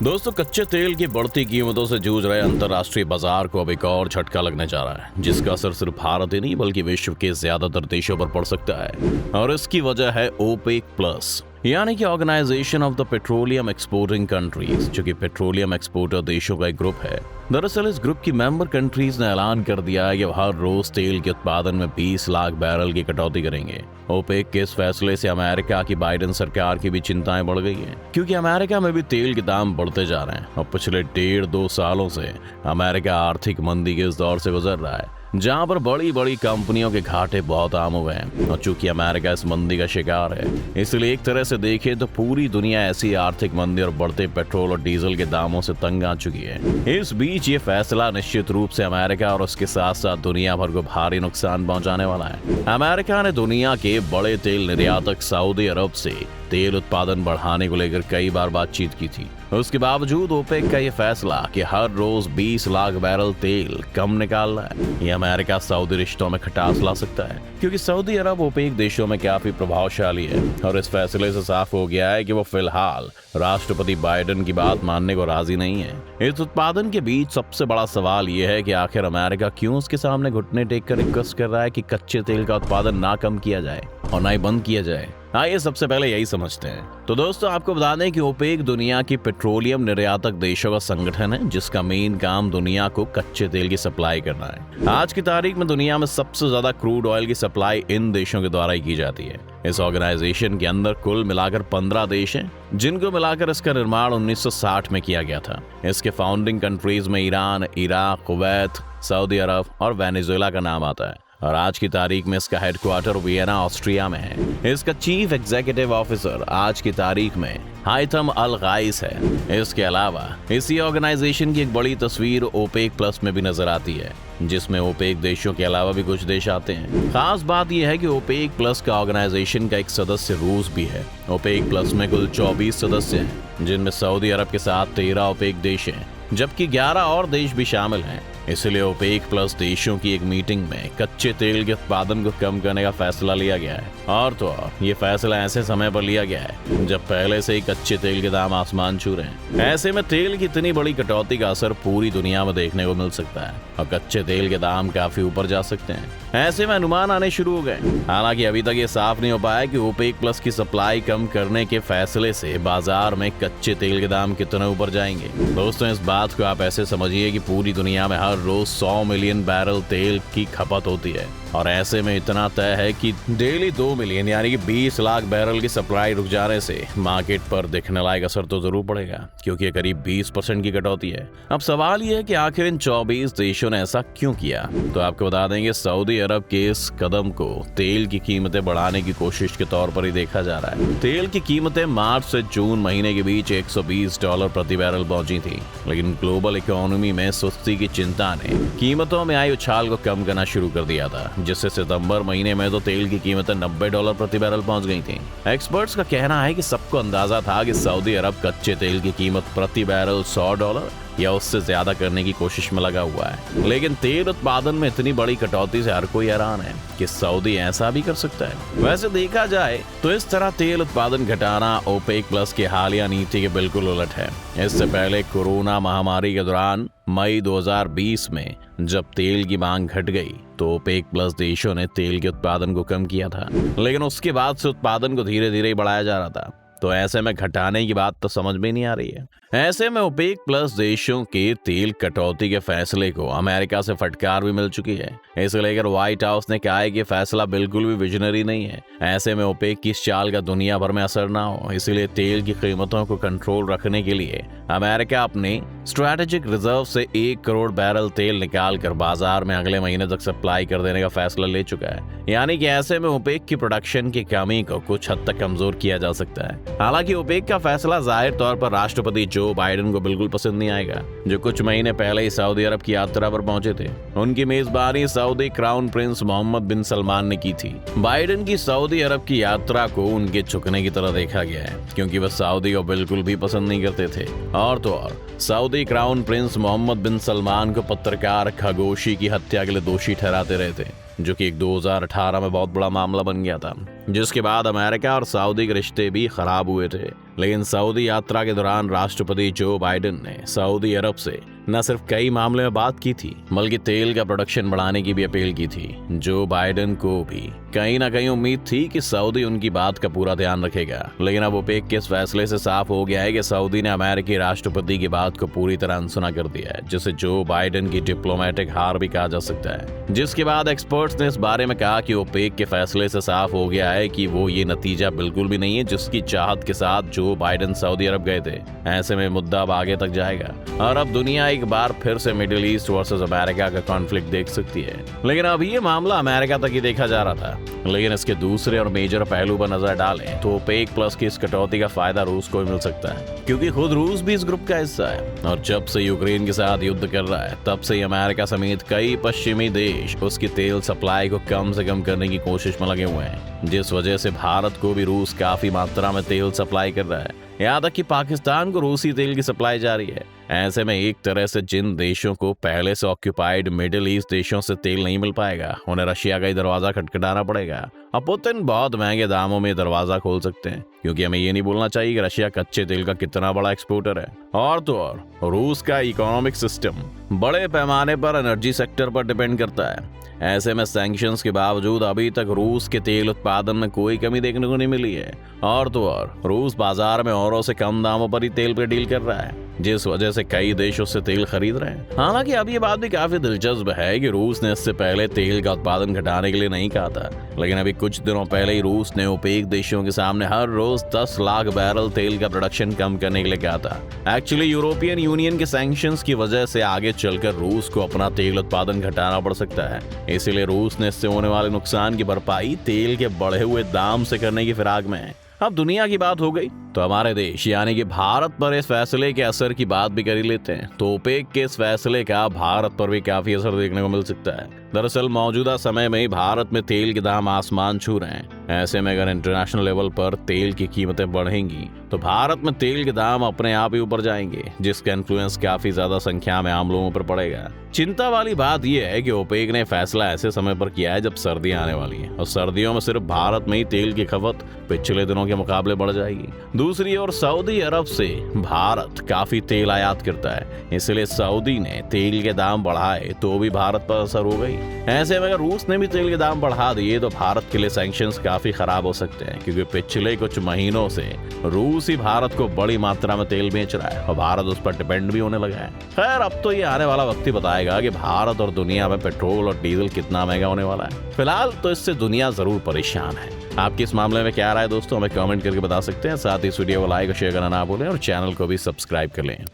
दोस्तों, कच्चे तेल की बढ़ती कीमतों से जूझ रहे अंतर्राष्ट्रीय बाजार को अब एक और झटका लगने जा रहा है, जिसका असर सिर्फ भारत ही नहीं बल्कि विश्व के ज्यादातर देशों पर पड़ सकता है। और इसकी वजह है ओपेक प्लस, यानी कि organisation of the petroleum exporting countries, जो कि पेट्रोलियम एक्सपोर्टर देशों का एक ग्रुप है। दरअसल इस ग्रुप की मेंबर कंट्रीज ने ऐलान कर दिया है कि हर रोज तेल के उत्पादन में 20 लाख बैरल की कटौती करेंगे। ओपेक के इस फैसले से अमेरिका की बाइडेन सरकार की भी चिंताएं बढ़ गई हैं, क्योंकि अमेरिका में भी तेल के दाम बढ़ते जा रहे हैं और पिछले 1.5-2 सालों से अमेरिका आर्थिक मंदी के इस दौर से गुजर रहा है, जहां पर बड़ी बड़ी कंपनियों के घाटे बहुत आम हो गए हैं। और चूंकि अमेरिका इस मंदी का शिकार है, इसलिए एक तरह से देखें तो पूरी दुनिया ऐसी आर्थिक मंदी और बढ़ते पेट्रोल और डीजल के दामों से तंग आ चुकी है। इस बीच ये फैसला निश्चित रूप से अमेरिका और उसके साथ साथ दुनिया भर को भारी नुकसान पहुंचाने वाला है। अमेरिका ने दुनिया के बड़े तेल निर्यातक सऊदी अरब से तेल उत्पादन बढ़ाने को लेकर कई बार बातचीत की थी। उसके बावजूद ओपेक का यह फैसला कि हर रोज 20 लाख बैरल तेल कम निकालना है, ये अमेरिका सऊदी रिश्तों में खटास ला सकता है, क्योंकि सऊदी अरब ओपेक देशों में काफी प्रभावशाली है। और इस फैसले से साफ हो गया है कि वो फिलहाल राष्ट्रपति बाइडेन की बात मानने को राजी नहीं है। इस उत्पादन के बीच सबसे बड़ा सवाल यह है कि आखिर अमेरिका क्यों उसके सामने घुटने टेक कर रिक्वेस्ट कर रहा है कि कच्चे तेल का उत्पादन ना कम किया जाए और ना ही बंद किया जाए। आइए सबसे पहले यही समझते हैं। तो दोस्तों, आपको बता दें कि ओपेक दुनिया की पेट्रोलियम निर्यातक देशों का संगठन है, जिसका मेन काम दुनिया को कच्चे तेल की सप्लाई करना है। आज की तारीख में दुनिया में सबसे ज्यादा क्रूड ऑयल की सप्लाई इन देशों के द्वारा ही की जाती है। इस ऑर्गेनाइजेशन के अंदर कुल मिलाकर 15 देश हैं, जिनको मिलाकर इसका निर्माण 1960 में किया गया था। इसके फाउंडिंग कंट्रीज में ईरान, इराक, कुवैत, सऊदी अरब और वेनेजुएला का नाम आता है। और आज की तारीख में इसका हेडक्वार्टर वियना, ऑस्ट्रिया में है। इसका चीफ एग्जीक्यूटिव ऑफिसर आज की तारीख में हाइथम अल गाइस है। इसके अलावा इसी ऑर्गेनाइजेशन की एक बड़ी तस्वीर ओपेक प्लस में भी नजर आती है, जिसमें ओपेक देशों के अलावा भी कुछ देश आते हैं। खास बात यह है कि ओपेक प्लस का ऑर्गेनाइजेशन का एक सदस्य रूस भी है। ओपेक प्लस में कुल 24 सदस्य हैं, जिनमें सऊदी अरब के साथ 13 ओपेक देश हैं, जबकि 11 और देश भी शामिल हैं। इसलिए ओपेक प्लस देशों की एक मीटिंग में कच्चे तेल के उत्पादन को कम करने का फैसला लिया गया है। और तो और ये फैसला ऐसे समय पर लिया गया है जब पहले से ही कच्चे तेल के दाम आसमान छू रहे हैं। ऐसे में तेल की इतनी बड़ी कटौती का असर पूरी दुनिया में देखने को मिल सकता है और कच्चे तेल के दाम काफी ऊपर जा सकते हैं। ऐसे में अनुमान आने शुरू हो गए। हालांकि अभी तक ये साफ नहीं हो पाया कि ओपेक प्लस की सप्लाई कम करने के फैसले से बाजार में कच्चे तेल के दाम कितने ऊपर जाएंगे। दोस्तों, इस बात को आप ऐसे समझिए कि पूरी दुनिया में हर रोज 100 मिलियन बैरल तेल की खपत होती है, और ऐसे में इतना तय है कि डेली 2 मिलियन यानी कि 20 लाख बैरल की सप्लाई रुक जाने से मार्केट पर दिखने लायक असर तो जरूर पड़ेगा, क्योंकि ये करीब 20% की कटौती है। अब सवाल ये है कि आखिर इन 24 देशों ने ऐसा क्यों किया। तो आपको बता देंगे, सऊदी अरब के इस कदम को तेल की कीमतें बढ़ाने की कोशिश के तौर पर ही देखा जा रहा है। तेल की कीमतें मार्च से जून महीने के बीच $120 प्रति बैरल पहुंची थी, लेकिन ग्लोबल इकोनॉमी में सुस्ती की चिंता ने कीमतों में आई उछाल को कम करना शुरू कर दिया था, जिससे सितंबर महीने में तो तेल की कीमतें $90 प्रति बैरल पहुंच गई थी। एक्सपर्ट्स का कहना है कि सबको अंदाजा था कि सऊदी अरब कच्चे तेल की कीमत प्रति बैरल $100 या उससे ज्यादा करने की कोशिश में लगा हुआ है, लेकिन तेल उत्पादन में इतनी बड़ी कटौती से हर कोई हैरान है कि सऊदी ऐसा भी कर सकता है। वैसे देखा जाए तो इस तरह तेल उत्पादन घटाना ओपेक प्लस की हालिया नीति के बिल्कुल उलट है। इससे पहले कोरोना महामारी के दौरान मई 2020 में जब तेल की मांग घट गई तो ओपेक प्लस देशों ने तेल के उत्पादन को कम किया था, लेकिन उसके बाद से उत्पादन को धीरे धीरे बढ़ाया जा रहा था। तो ऐसे में घटाने की बात तो समझ में नहीं आ रही है। ऐसे में ओपेक प्लस देशों के तेल कटौती के फैसले को अमेरिका से फटकार भी मिल चुकी है। इसे लेकर व्हाइट हाउस ने कहा है कि फैसला बिल्कुल भी विजनरी नहीं है। ऐसे में ओपेक की इस चाल का दुनिया भर में असर ना हो, इसलिए तेल की कीमतों को कंट्रोल रखने के लिए अमेरिका अपने स्ट्रैटेजिक रिजर्व से 1 करोड़ बैरल तेल निकाल कर बाजार में अगले महीने तक सप्लाई कर देने का फैसला ले चुका है। यानी कि ऐसे में ओपेक की प्रोडक्शन की कमी को कुछ हद तक कमजोर किया जा सकता है। हालांकि ओपेक का फैसला जाहिर तौर पर राष्ट्रपति जो बाइडेन को बिल्कुल पसंद नहीं आएगा, जो कुछ महीने पहले ही सऊदी अरब की यात्रा पर पहुंचे थे। उनकी मेजबानी सऊदी क्राउन प्रिंस मोहम्मद बिन सलमान ने की थी। बाइडेन की सऊदी अरब की यात्रा को उनके झुकने की तरह देखा गया है, क्योंकि वह सऊदी को बिल्कुल भी पसंद नहीं करते थे। और तो और सऊदी क्राउन प्रिंस मोहम्मद बिन सलमान को पत्रकार खशोगी की हत्या के लिए दोषी ठहराते रहे थे, जो कि 2018 में बहुत बड़ा मामला बन गया था। जिसके बाद अमेरिका और सऊदी के रिश्ते भी खराब हुए थे। लेकिन सऊदी यात्रा के दौरान राष्ट्रपति जो बाइडेन ने सऊदी अरब से न सिर्फ कई मामले में बात की थी, बल्कि तेल का प्रोडक्शन बढ़ाने की भी अपील की थी। जो बाइडेन को भी कहीं ना कहीं उम्मीद थी कि सऊदी उनकी बात का पूरा ध्यान रखेगा। लेकिन अब ओपेक के इस फैसले से साफ हो गया है कि सऊदी ने अमेरिकी राष्ट्रपति की बात को पूरी तरह अनसुना कर दिया है, जिसे जो बाइडेन की डिप्लोमेटिक हार भी कहा जा सकता है। जिसके बाद एक्सपर्ट्स ने इस बारे में कहा कि ओपेक के फैसले से साफ हो गया है कि वो ये नतीजा बिल्कुल भी नहीं है जिसकी चाहत के साथ जो बाइडेन सऊदी अरब गए थे। ऐसे में मुद्दा अब आगे तक जाएगा और अब दुनिया एक बार फिर से मिडिल ईस्ट वर्सेस अमेरिका का कॉन्फ्लिक्ट देख सकती है। लेकिन अब ये मामला अमेरिका तक ही देखा जा रहा था। लेकिन इसके दूसरे और मेजर पहलू पर नजर डालें तो ओपेक प्लस की इस कटौती का फायदा रूस को भी मिल सकता है, क्योंकि खुद रूस भी इस ग्रुप का हिस्सा है और जब से यूक्रेन के साथ युद्ध कर रहा है तब से अमेरिका समेत कई पश्चिमी देश उसकी तेल सप्लाई को कम से कम करने की कोशिश में लगे हुए हैं, जिस वजह से भारत को भी रूस काफी मात्रा में तेल सप्लाई कर रहा है। यहाँ तक कि पाकिस्तान को रूसी तेल की सप्लाई जारी है। ऐसे में एक तरह से जिन देशों को पहले से ऑक्यूपाइड मिडिल ईस्ट देशों से तेल नहीं मिल पाएगा, उन्हें रशिया का ही दरवाजा खटखटाना पड़ेगा। अब पुतिन बहुत महंगे दामों में दरवाजा खोल सकते हैं, क्योंकि हमें ये नहीं भूलना चाहिए कि रशिया कच्चे तेल का कितना बड़ा एक्सपोर्टर है। और तो और रूस का इकोनॉमिक सिस्टम बड़े पैमाने पर एनर्जी सेक्टर पर डिपेंड करता है। ऐसे में सैंक्शंस के बावजूद अभी तक रूस के तेल उत्पादन में कोई कमी देखने को नहीं मिली है। और तो और रूस बाजार में औरों से कम दामों पर ही तेल पे डील कर रहा है, जिस वजह से कई देशों से तेल खरीद रहे हैं। हालांकि अब ये बात भी काफी दिलचस्प है कि रूस ने इससे पहले तेल का उत्पादन घटाने के लिए नहीं कहा था, लेकिन अभी कुछ दिनों पहले ही रूस ने ओपेक देशों के सामने हर रोज 10 लाख बैरल तेल का प्रोडक्शन कम करने के लिए कहा था। एक्चुअली यूरोपियन यूनियन के सैंक्शंस की वजह से आगे चलकर रूस को अपना तेल उत्पादन घटाना पड़ सकता है, इसलिए रूस ने इससे होने वाले नुकसान की भरपाई तेल के बढ़े हुए दाम से करने की फिराक में है। अब दुनिया की बात हो गई तो हमारे देश यानी कि भारत पर इस फैसले के असर की बात भी कर ही लेते हैं। तो ओपेक के इस फैसले का भारत पर भी काफी असर देखने को मिल सकता है। दरअसल मौजूदा समय में ही भारत में तेल के दाम आसमान छू रहे हैं। ऐसे में अगर इंटरनेशनल लेवल पर तेल की कीमतें बढ़ेंगी तो भारत में तेल के दाम अपने आप ही ऊपर जाएंगे, जिसका इन्फ्लुएंस काफी ज्यादा संख्या में आम लोगों पर पड़ेगा। चिंता वाली बात यह है कि ओपेक ने फैसला ऐसे समय पर किया है जब सर्दियां आने वाली हैं और सर्दियों में सिर्फ भारत में ही तेल की खपत पिछले दिनों के मुकाबले बढ़ जाएगी। दूसरी ओर सऊदी अरब से भारत काफी तेल आयात करता है, इसलिए सऊदी ने तेल के दाम बढ़ाए तो भी भारत पर असर हो गई। ऐसे में अगर रूस ने भी तेल के दाम बढ़ा दिए तो भारत के लिए सैंक्शंस काफी खराब हो सकते हैं, क्योंकि पिछले कुछ महीनों से रूस ही भारत को बड़ी मात्रा में तेल बेच रहा है और भारत उस पर डिपेंड भी होने लगा है। खैर अब तो ये आने वाला वक्त ही बताएगा कि भारत और दुनिया में पेट्रोल और डीजल कितना महंगा होने वाला है। फिलहाल तो इससे दुनिया जरूर परेशान है। आपकी इस मामले में क्या राय दोस्तों, हमें कमेंट करके बता सकते हैं। साथ ही इस वीडियो को लाइक और शेयर करना ना भूलें और चैनल को भी सब्सक्राइब कर लें।